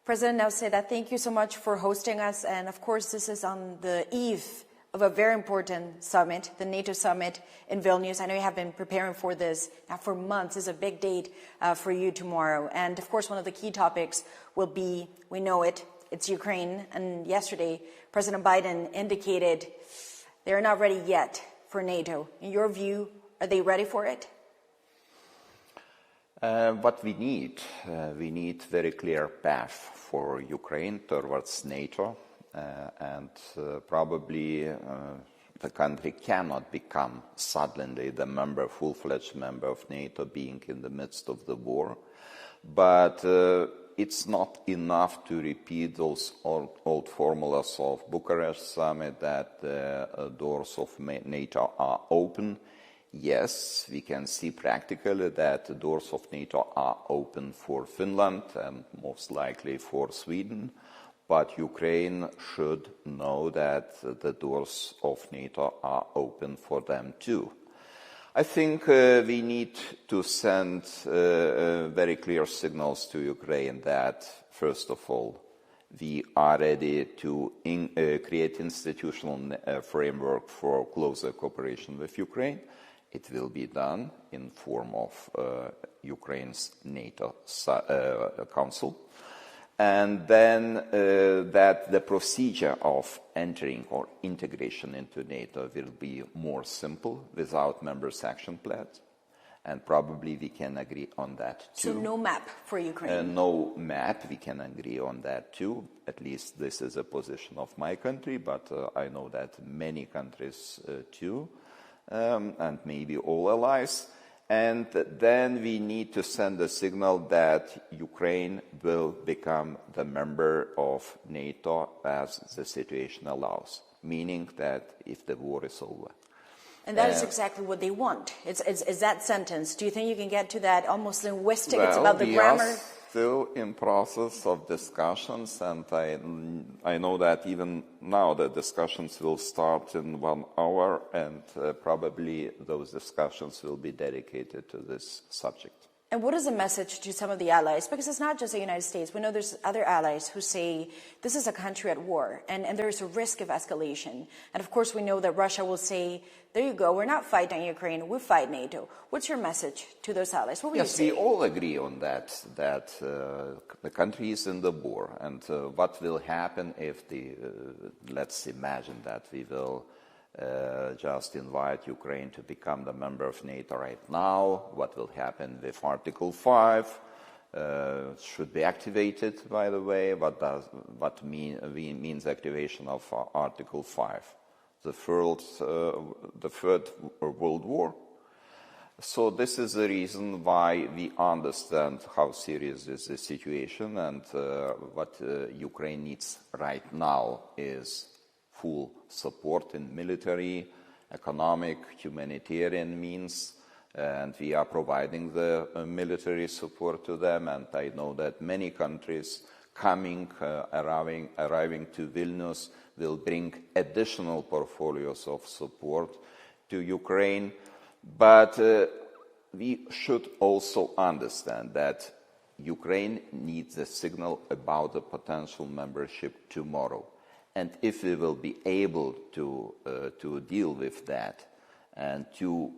President Nauseda, thank you so much for hosting us. And of course, this is on the eve of a very important summit, the NATO summit in Vilnius. I know you have been preparing for this now for months. It's a big date for you tomorrow. And of course, one of the key topics will be, we know it, it's Ukraine. And yesterday, President Biden indicated they're not ready yet for NATO. In your view, are they ready for it? What we need very clear path for Ukraine towards NATO, and probably the country cannot become suddenly the full-fledged member of NATO, being in the midst of the war. But it's not enough to repeat those old formulas of Bucharest summit that the doors of NATO are open. Yes, we can see practically that the doors of NATO are open for Finland and most likely for Sweden, but Ukraine should know that the doors of NATO are open for them too. I think we need to send very clear signals to Ukraine that, first of all, we are ready to create institutional framework for closer cooperation with Ukraine. It will be done in form of Ukraine's NATO Council. And then that the procedure of entering or integration into NATO will be more simple without members' action plans. And probably we can agree on that too. So no map for Ukraine? No map, we can agree on that too. At least this is a position of my country, but I know that many countries too. And maybe all allies. And then we need to send a signal that Ukraine will become the member of NATO as the situation allows, meaning that if the war is over. And that is exactly what they want. It's that sentence. Do you think you can get to that almost linguistic? Well, it's about the grammar. We are still in process of discussions, and I know that even now the discussions will start in 1 hour, and probably those discussions will be dedicated to this subject. And what is the message to some of the allies? Because it's not just the United States. We know there's other allies who say this is a country at war and there's a risk of escalation. And of course, we know that Russia will say, there you go, we're not fighting Ukraine, we fight NATO. What's your message to those allies? What will you say? Yes, we all agree on that the country is in the war. And what will happen if let's imagine that we will just invite Ukraine to become the member of NATO right now. What will happen with Article 5? Should be activated, by the way. What means activation of Article 5? The Third World War. So this is the reason why we understand how serious is the situation, and what Ukraine needs right now is full support in military, economic, humanitarian means, and we are providing the military support to them. And I know that many countries arriving to Vilnius will bring additional portfolios of support to Ukraine. But we should also understand that Ukraine needs a signal about the potential membership tomorrow. And if we will be able to deal with that and to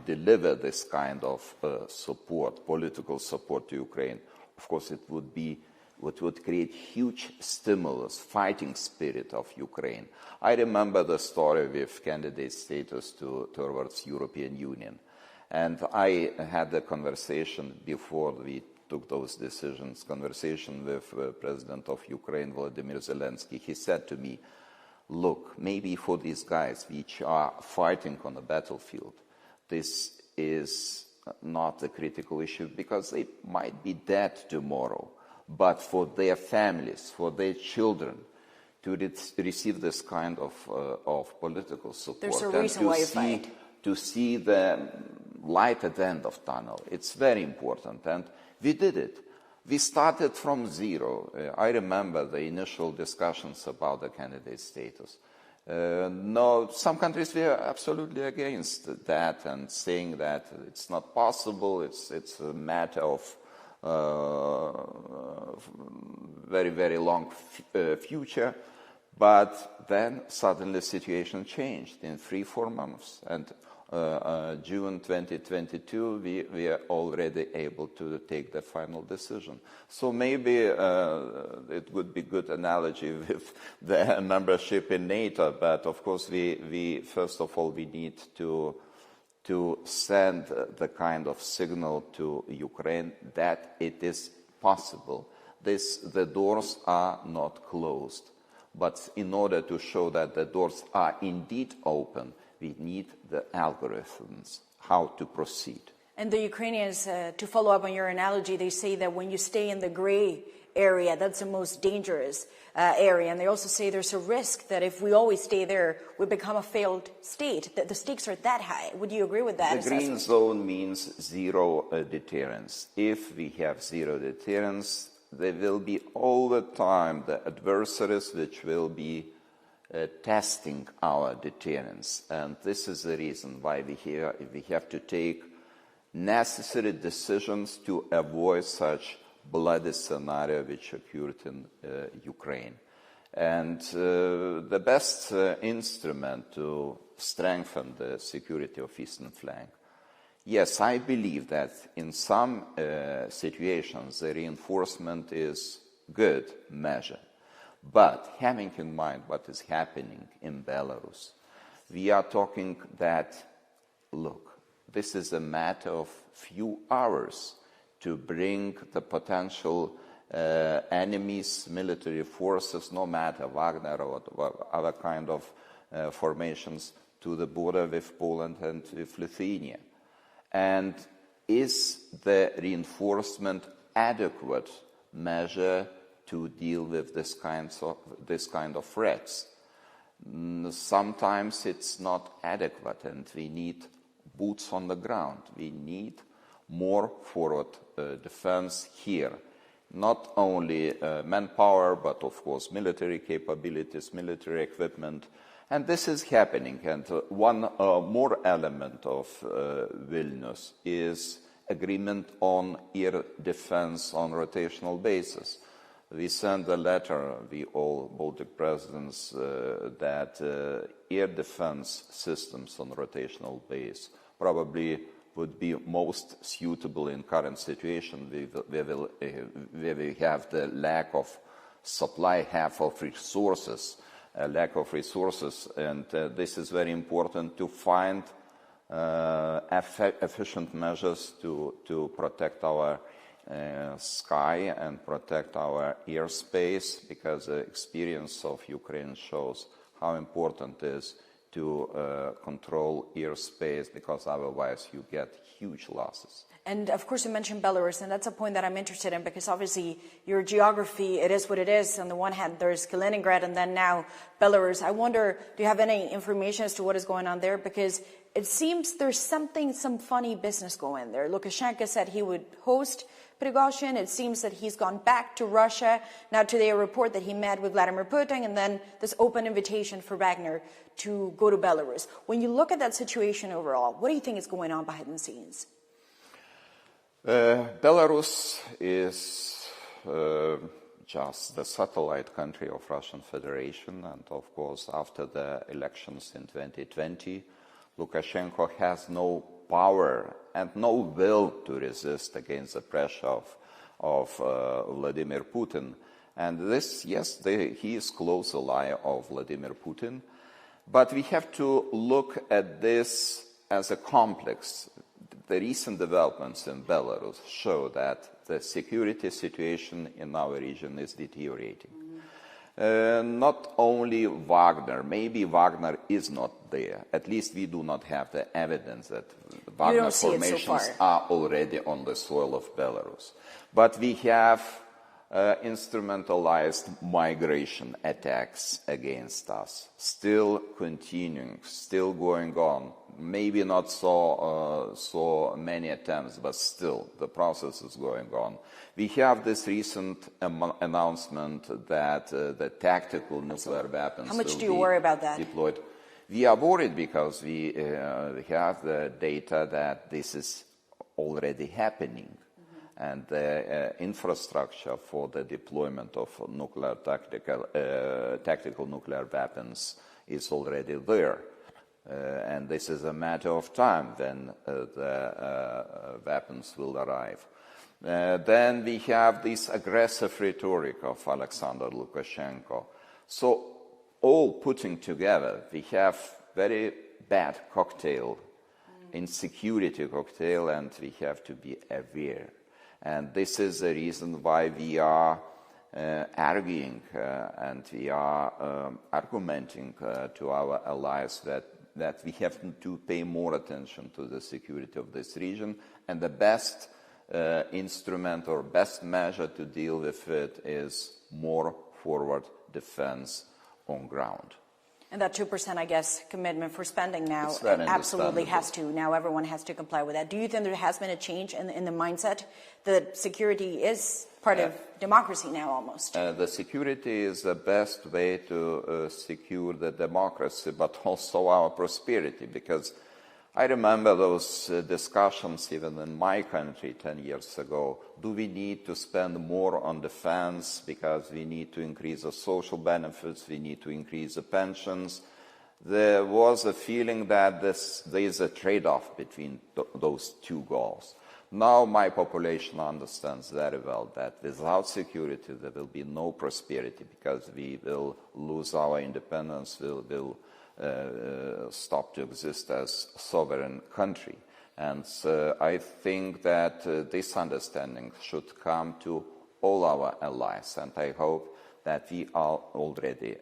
deliver this kind of support, political support to Ukraine, of course it would create huge stimulus, fighting spirit of Ukraine. I remember the story with candidate status towards European Union. And I had a conversation before we took those decisions, conversation with President of Ukraine, Volodymyr Zelensky. He said to me, look, maybe for these guys which are fighting on the battlefield, this is not a critical issue because they might be dead tomorrow. But for their families, for their children, to receive this kind of political support, there's a reason why you fight. To see the light at the end of tunnel, it's very important. And we did it. We started from zero. I remember the initial discussions about the candidate status. No, some countries were absolutely against that and saying that it's not possible. It's a matter of very, very long future. But then suddenly the situation changed in 3-4 months. And June 2022, we are already able to take the final decision. So maybe it would be good analogy with the membership in NATO. But of course, we first of all, we need to send the kind of signal to Ukraine that it is possible. The doors are not closed. But in order to show that the doors are indeed open, we need the algorithms, how to proceed. And the Ukrainians, to follow up on your analogy, they say that when you stay in the gray area, that's the most dangerous area. And they also say there's a risk that if we always stay there, we become a failed state, that the stakes are that high. Would you agree with that assessment? The green zone means zero deterrence. If we have zero deterrence, there will be all the time the adversaries which will be testing our deterrence. And this is the reason why we have to take necessary decisions to avoid such bloody scenario which occurred in Ukraine. And the best instrument to strengthen the security of eastern flank. Yes, I believe that in some situations the reinforcement is good measure. But having in mind what is happening in Belarus, we are talking that, look, this is a matter of few hours to bring the potential enemies, military forces, no matter Wagner or other kind of formations, to the border with Poland and with Lithuania. And is the reinforcement adequate measure to deal with this kind of threats? Sometimes it's not adequate, and we need boots on the ground. We need more forward defense here. Not only manpower, but of course military capabilities, military equipment. And this is happening. And one more element of Vilnius is agreement on air defense on rotational basis. We sent a letter, all Baltic presidents, that air defense systems on rotational base probably would be most suitable in current situation where we have the lack of supply, lack of resources, and this is very important to find efficient measures to protect our sky and protect our airspace, because the experience of Ukraine shows how important it is to control airspace, because otherwise you get huge losses. And of course you mentioned Belarus, and that's a point that I'm interested in, because obviously your geography, it is what it is. On the one hand, there's Kaliningrad, and then now Belarus. I wonder, do you have any information as to what is going on there? Because it seems there's some funny business going there. Lukashenko said he would host Prigozhin. It seems that he's gone back to Russia. Now today a report that he met with Vladimir Putin, and then this open invitation for Wagner to go to Belarus. When you look at that situation overall, what do you think is going on behind the scenes? Belarus is just the satellite country of Russian Federation, and of course after the elections in 2020, Lukashenko has no power and no will to resist against the pressure of Vladimir Putin. And this, yes, he is close ally of Vladimir Putin, but we have to look at this as a complex. The recent developments in Belarus show that the security situation in our region is deteriorating. Not only Wagner, maybe Wagner is not there. At least we do not have the evidence that Wagner formations are already on the soil of Belarus. But we have instrumentalized migration attacks against us, still continuing, still going on. Maybe not so many attempts, but still the process is going on. We have this recent announcement that the tactical nuclear weapons How much do you worry about that? Deployed. We are worried because we have the data that this is already happening. and the infrastructure for the deployment of nuclear tactical nuclear weapons is already there. And this is a matter of time when the weapons will arrive. Then we have this aggressive rhetoric of Alexander Lukashenko. So all putting together, we have very bad cocktail, insecurity cocktail, and we have to be aware. And this is the reason why we are arguing and we are argumenting to our allies that we have to pay more attention to the security of this region, and the best instrument or best measure to deal with it is more forward defense on ground. And that 2%, I guess, commitment for spending now absolutely has to. Now everyone has to comply with that. Do you think there has been a change in the mindset that security is part of democracy now almost? The security is the best way to secure the democracy, but also our prosperity, because I remember those discussions even in my country 10 years ago. Do we need to spend more on defense because we need to increase the social benefits, we need to increase the pensions? There was a feeling that there is a trade-off between those two goals. Now my population understands very well that without security there will be no prosperity, because we will lose our independence, will stop to exist as a sovereign country. And I think that this understanding should come to all our allies, and I hope that we are already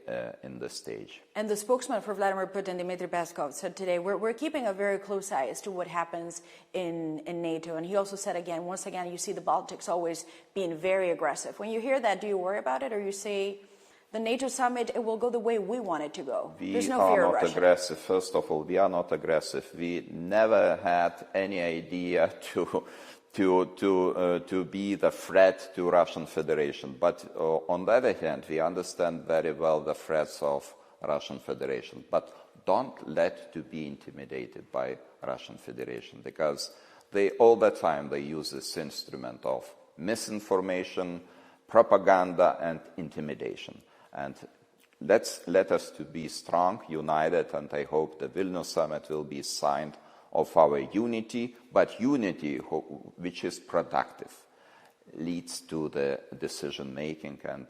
in this stage. And the spokesman for Vladimir Putin, Dmitry Peskov, said today, we're keeping a very close eye as to what happens in NATO. And he also said again, once again, you see the Baltics always being very aggressive. When you hear that, do you worry about it, or you say, the NATO summit, it will go the way we want it to go? There's no fear of Russia. We are not aggressive. First of all, we are not aggressive. We never had any idea to be the threat to Russian Federation. But on the other hand, we understand very well the threats of Russian Federation. But don't let to be intimidated by Russian Federation, because all the time they use this instrument of misinformation, propaganda, and intimidation. And let us to be strong, united, and I hope the Vilnius summit will be a sign of our unity, but unity which is productive, leads to the decision-making, and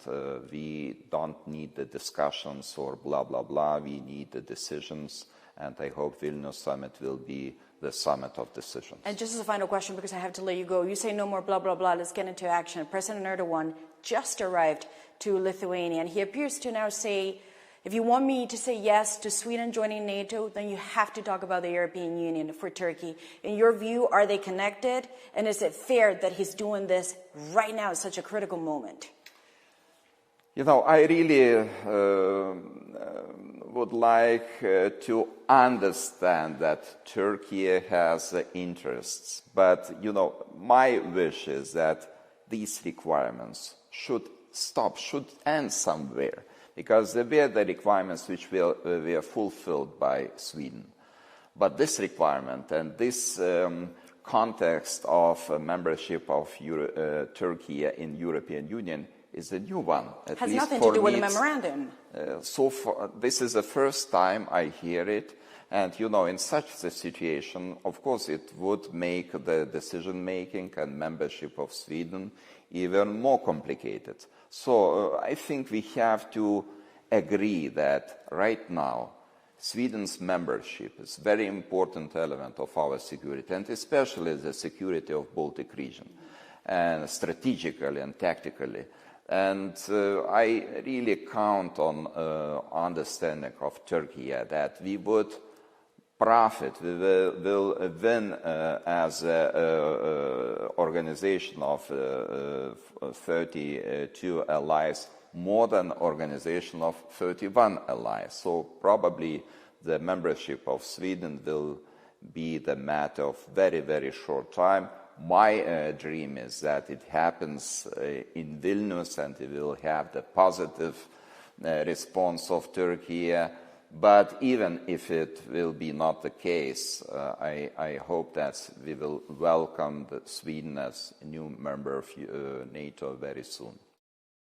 we don't need the discussions or blah, blah, blah. We need the decisions, and I hope Vilnius summit will be the summit of decisions. And just as a final question, because I have to let you go, you say no more blah, blah, blah, let's get into action. President Erdogan just arrived to Lithuania, and he appears to now say, if you want me to say yes to Sweden joining NATO, then you have to talk about the European Union for Turkey. In your view, are they connected? And is it fair that he's doing this right now at such a critical moment? You know, I really would like to understand that Turkey has interests. But, you know, my wish is that these requirements should stop, should end somewhere. Because there were the requirements which were fulfilled by Sweden. But this requirement and this context of membership of Turkey in European Union is a new one. It has nothing to do with the memorandum. So far, this is the first time I hear it. And, you know, in such a situation, of course, it would make the decision-making and membership of Sweden even more complicated. So I think we have to agree that right now Sweden's membership is a very important element of our security, and especially the security of Baltic region, and strategically and tactically. And I really count on understanding of Turkey that we would profit, we will win as an organization of 32 allies more than organization of 31 allies. So probably the membership of Sweden will be the matter of very, very short time. My dream is that it happens in Vilnius, and it will have the positive response of Turkey. But even if it will be not the case, I hope that we will welcome Sweden as a new member of NATO very soon.